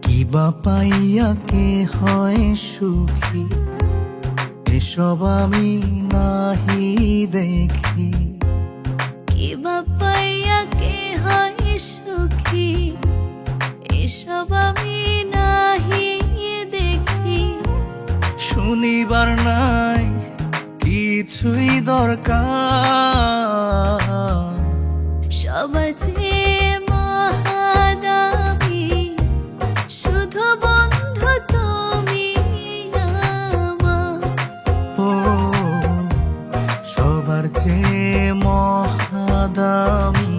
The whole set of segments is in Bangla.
কিবা পাইয়া কে হয় সুখী, এসব আমি নাহি দেখি। কিবা পাইয়া কে হয় সুখী, এসব আমি নাহি দেখি। শুনিবার নাই কিছুই দরকার, সবার চেয়ে মহাদামি শুধু বন্ধু তুমি আমার। ও সবার চেয়ে মহাদামি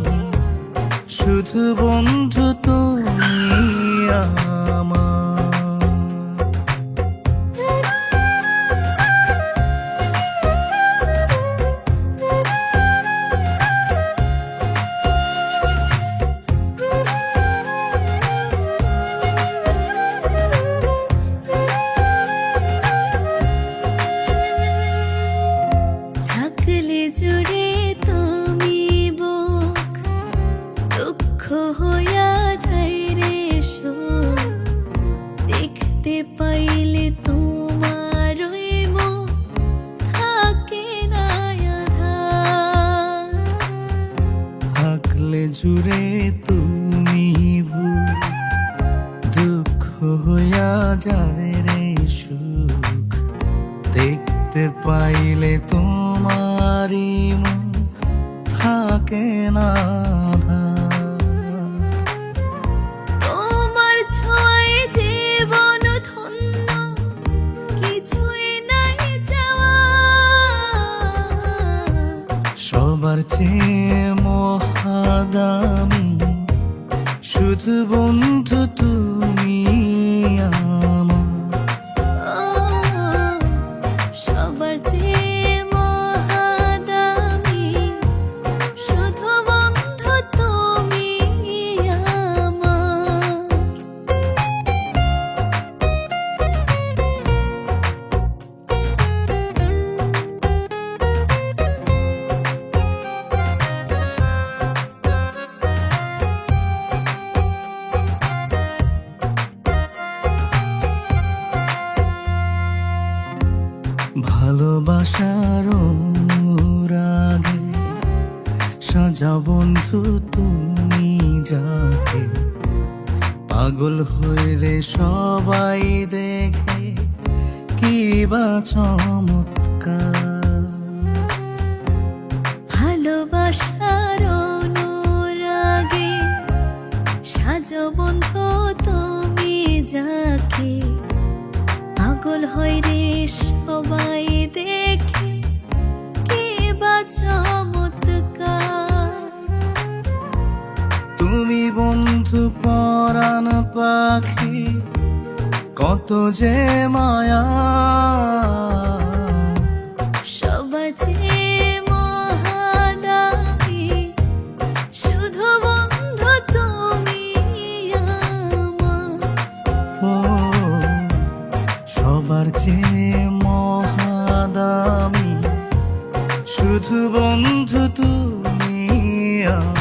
শুধু বন্ধু তুমি আমার। থাকলে জুড়ে তুমি বুক, দুঃখ হইয়া যায় রে সুখ। দেখতে পাইলে তোমার ওই মুখ, থাকে না আধার। থাকলে জুড়ে তুমি বুক, দুঃখ হইয়া যায় রে সুখ। দেখতে পাইলে তোমারি মুখ, থাকে না আধার। তোমার ছোঁয়ায় জীবন ধন্য, কিছুই নাই চাওয়া। সবার চেয়ে মহাদামি শুধু বন্ধু তুমি আমার। ও সবার চেয়ে মহাদামি শুধু বন্ধু তুমি আমার। ভালোবাসার অনুরাগে সাজা বন্ধু তুমি যাকে, পাগল হইলে সবাই দেখে কি বা চমৎকার। ভালোবাসার অনুরাগে সাজো বন্ধু তুমি যাকে, পাগল হয় রে সবাই দেখে কি বা চমৎকার। তুমি বন্ধু পরাণ পাখি, কত যে মায়া। সবার চেয়ে মহাদামি শুধু বন্ধু তুমি আমার। ও সবার চেয়ে মহাদামি শুধু বন্ধু তুমি আমার।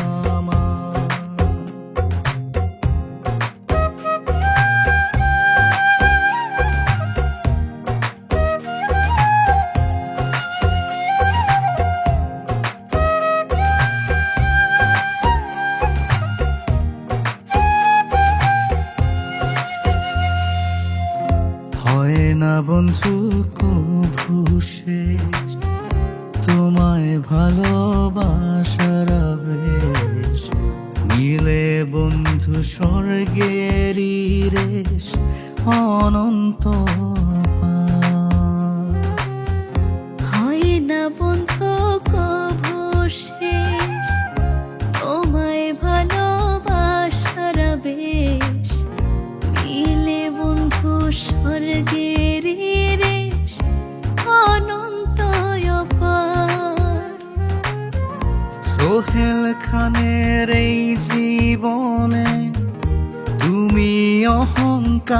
হয় না বন্ধু কভু শেষ, তোমায় ভালোবাসার আবেশ। মিলে বন্ধু স্বর্গেরই রেশ, অনন্ত অপার। হয় না বন্ধু কভু শেষ, তোমায় ভালোবাসার বেশ। মিলে বন্ধু স্বর্গের রেশ, অনন্ত অপার। সোহেল খানের এই জীবনে তুমি অহংকার।